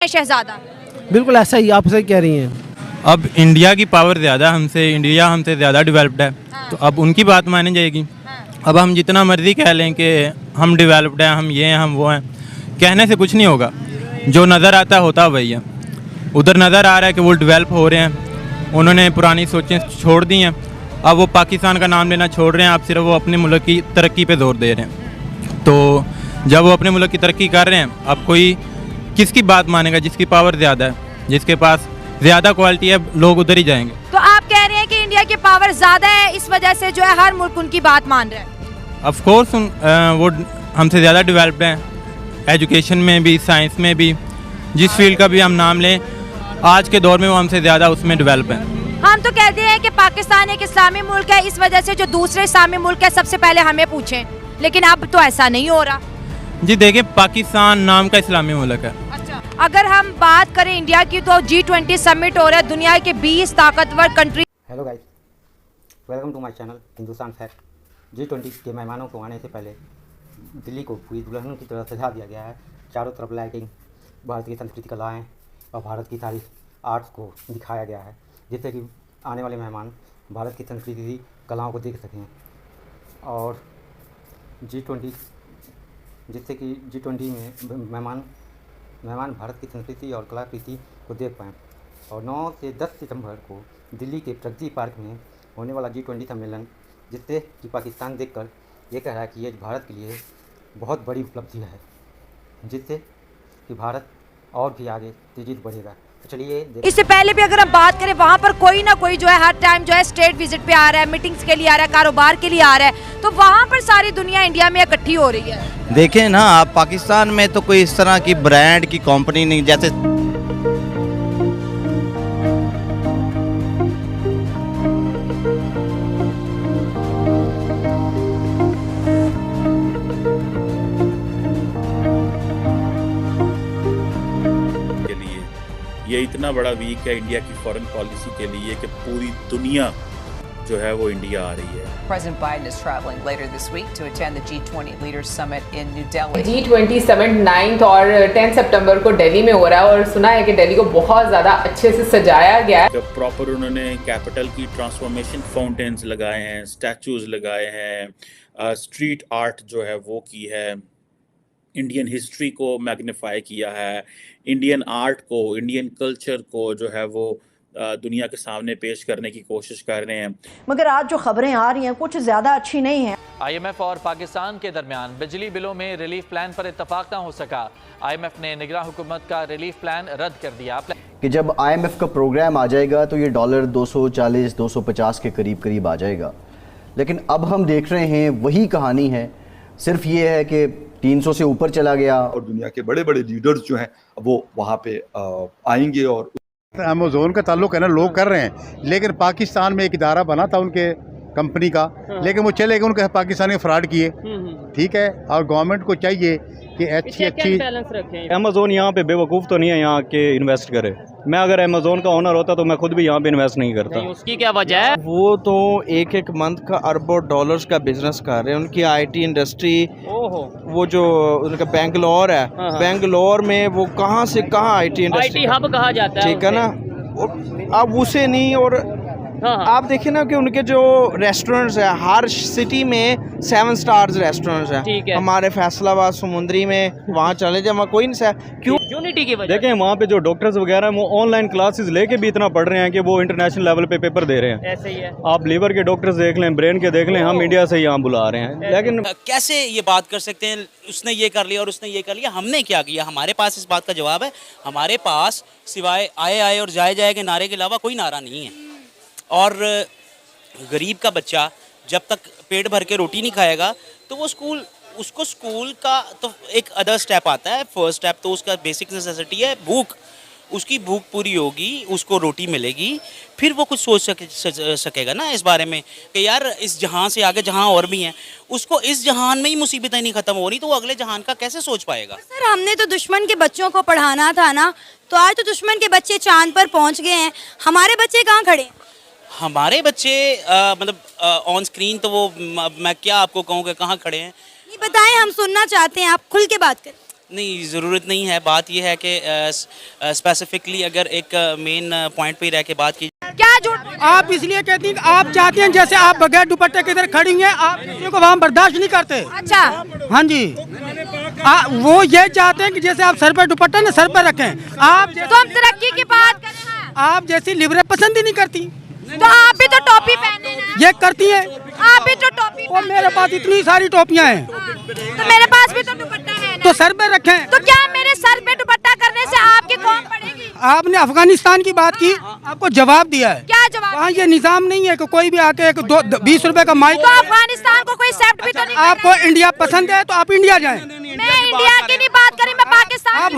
शहजादा। बिल्कुल ऐसा ही, आप सही कह रही हैं। अब इंडिया की पावर ज़्यादा हमसे, इंडिया हमसे ज़्यादा डेवलप्ड है, तो अब उनकी बात मानी जाएगी। अब हम जितना मर्जी कह लें कि हम डेवलप्ड हैं, हम ये हैं, हम वो हैं, कहने से कुछ नहीं होगा। जो नज़र आता होता वही है। उधर नज़र आ रहा है कि वो डेवलप हो रहे हैं, उन्होंने पुरानी सोचें छोड़ दी हैं, अब वो पाकिस्तान का नाम लेना छोड़ रहे हैं, अब सिर्फ वो अपने मुल्क की तरक्की पे जोर दे रहे हैं। तो जब वो अपने मुल्क की तरक्की कर रहे हैं, अब कोई किसकी बात मानेगा? जिसकी पावर ज़्यादा है, जिसके पास ज़्यादा क्वालिटी है, लोग उधर ही जाएंगे। तो आप कह रहे हैं कि इंडिया की पावर ज्यादा है, इस वजह से जो है हर मुल्क उनकी बात मान रहा है। ऑफ कोर्स वो हमसे ज़्यादा डेवलप्ड हैं, एजुकेशन में भी, साइंस में भी, जिस फील्ड का भी हम नाम लें, आज के दौर में वो हमसे ज़्यादा उसमें डेवलप हैं। हम तो कहते हैं कि पाकिस्तान एक इस्लामी मुल्क है, इस वजह से जो दूसरे इस्लामी मुल्क है सबसे पहले हमें पूछें, लेकिन अब तो ऐसा नहीं हो रहा। जी देखिए, पाकिस्तान नाम का इस्लामी मुल्क है। अच्छा, अगर हम बात करें इंडिया की तो G20 समिट हो रहा है, दुनिया के 20 ताकतवर country. Hello guys, welcome to my channel Hindustan fact. G20 के मेहमानों को आने से पहले दिल्ली को पूरी दुल्हन की तरह सजा दिया गया है। चारों तरफ लाइटिंग, भारत की संस्कृति कलाएँ और भारत की सारी आर्ट्स को दिखाया गया है, जिससे कि आने वाले मेहमान भारत की संस्कृति कलाओं को देख सकें और G20 जिससे कि G20 में मेहमान भारत की संस्कृति और कलाकृति को देख पाएँ। और 9 से 10 सितंबर को दिल्ली के प्रगति पार्क में होने वाला G20 सम्मेलन, जिससे कि पाकिस्तान देखकर ये कह रहा है कि ये भारत के लिए बहुत बड़ी उपलब्धि है, जिससे कि भारत और भी आगे तेजी से बढ़ेगा। तो चलिए, इससे पहले भी अगर हम बात करें, वहाँ पर कोई ना कोई जो है हर टाइम जो है स्टेट विजिट पे आ रहा है, मीटिंग्स के लिए आ रहा है, कारोबार के लिए आ रहा है, तो वहाँ पर सारी दुनिया इंडिया में इकट्ठी हो रही है। देखें ना आप, पाकिस्तान में तो कोई इस तरह की ब्रांड की कंपनी नहीं, जैसे ये इतना बड़ा वीक है इंडिया की फॉरेन पॉलिसी के लिए कि पूरी दुनिया जो है वो इंडिया आ रही है। President Biden is traveling later this week to attend the G20 Leaders Summit in New Delhi. G20 summit 9 और 10 सितंबर को दिल्ली में हो रहा है और सुना है कि दिल्ली को बहुत ज़्यादा अच्छे से सजाया गया है। जब प्रॉपर उन्होंने कैपिटल की ट्रांसफॉर्मेशन फाउंटेन्स लगाए हैं, स्टैचूज लगाए हैं, स्ट्रीट आर्ट जो है वो की है, इंडियन हिस्ट्री को मैग्नीफाई किया है, इंडियन आर्ट को, इंडियन कल्चर को जो है वो दुनिया के सामने पेश करने की कोशिश कर रहे हैं। मगर आज जो खबरें आ रही हैं कुछ ज़्यादा अच्छी नहीं हैं। IMF और पाकिस्तान के दरमियान बिजली बिलों में रिलीफ प्लान पर इत्तफाक ना हो सका। IMF ने निगरान हुकूमत का रिलीफ प्लान रद्द कर दिया कि जब IMF का प्रोग्राम आ जाएगा तो ये डॉलर 240-250 के करीब आ जाएगा। लेकिन अब हम देख रहे हैं वही कहानी है, सिर्फ ये है कि 300 से ऊपर चला गया और दुनिया के बड़े बड़े लीडर्स जो हैं वो वहाँ पे आएंगे। और अमेज़ोन का ताल्लुक है ना, लोग कर रहे हैं, लेकिन पाकिस्तान में एक इदारा बना था उनके कंपनी का, लेकिन वो चले गए, उनके पाकिस्तानी फ्रॉड किए। ठीक है, और गवर्नमेंट को चाहिए कि अच्छी अमेज़ोन यहाँ पे बेवकूफ़ तो नहीं है यहाँ के इन्वेस्ट करे। मैं अगर अमेज़ोन का ओनर होता तो मैं खुद भी यहाँ पे इन्वेस्ट नहीं करता। नहीं, उसकी क्या वजह है? वो तो एक मंथ का अरबों डॉलर्स का बिजनेस कर रहे हैं। उनकी IT इंडस्ट्री, वो जो उनका बेंगलोर है, बेंगलोर में वो कहाँ से कहाँ IT इंडस्ट्री, IT हब कहा जाता है, ठीक है ना। अब उसे नहीं, और आप देखें ना कि उनके जो रेस्टोरेंट्स है, हर सिटी में 7 स्टार्स रेस्टोरेंट्स हैं। हमारे फैसलाबाद समुंदरी में वहाँ चले जाए, वहाँ कोई नहीं। क्यों? यूनिटी की वजह। देखें वहाँ पे जो डॉक्टर्स वगैरह हैं वो ऑनलाइन क्लासेस लेके भी इतना पढ़ रहे हैं कि वो इंटरनेशनल लेवल पे पेपर दे रहे हैं। ऐसे ही है। आप लीवर के डॉक्टर्स देख लें, ब्रेन के देख लें, हम इंडिया से यहाँ बुला रहे हैं। लेकिन कैसे ये बात कर सकते हैं, उसने ये कर लिया और उसने ये कर लिया, हमने क्या किया? हमारे पास इस बात का जवाब है, हमारे पास सिवाय आए आए और जाए जाए के नारे के अलावा कोई नारा नहीं है। और गरीब का बच्चा जब तक पेट भर के रोटी नहीं खाएगा तो वो उसको स्कूल का तो एक अदर स्टेप आता है। फर्स्ट स्टेप तो उसका बेसिक नेसेसिटी है भूख। उसकी भूख पूरी होगी, उसको रोटी मिलेगी, फिर वो कुछ सोच सकेगा ना इस बारे में कि यार इस जहां से आगे जहां और भी हैं, उसको इस जहान में ही मुसीबतें नहीं ख़त्म हो रही तो वो अगले जहान का कैसे सोच पाएगा? सर, हमने तो दुश्मन के बच्चों को पढ़ाना था ना, तो आज तो दुश्मन के बच्चे चांद पर पहुँच गए हैं, हमारे बच्चे कहाँ खड़े हैं? हमारे बच्चे मतलब ऑन स्क्रीन तो वो मैं क्या आपको कहूँ कि कहाँ खड़े हैं। नहीं बताएं, हम सुनना चाहते हैं, आप खुल के बात करें। नहीं, ज़रूरत नहीं है। बात यह है कि स्पेसिफिकली अगर एक मेन पॉइंट पे रह के बात की, क्या झूठ? आप इसलिए कहती हैं कि आप चाहते हैं जैसे आप बगैर दुपट्टे के इधर खड़ी हुई हैं, आप दूसरे को वहाँ बर्दाश्त नहीं करते। अच्छा, हाँ जी, वो ये चाहते हैं कि जैसे आप सर पर दुपट्टा ना सर पर रखें। आप तो हम तरक्की की बात कर रहे हैं। आप जैसी लिबरे पसंद ही नहीं करती, तो आप भी तो टोपी पहने हैं। ये करती हैं। आप भी तो टोपी और मेरे पास इतनी सारी टोपियां हैं। तो मेरे पास भी तो दुपट्टा है ना। तो सर पे रखें। तो क्या मेरे सर पे दुपट्टा करने से आपकी कौम पड़ेगी? आपने अफगानिस्तान की बात की, आपको जवाब दिया है। क्या जवाब? वहाँ ये निजाम नहीं है कि कोई भी आके 20 रुपए का माइक। तो अफगानिस्तान को कोई एक्सेप्ट भी तो नहीं। आपको इंडिया पसंद है तो आप इंडिया जाएं। मैं इंडिया की नहीं बात करी, मैं पाकिस्तान।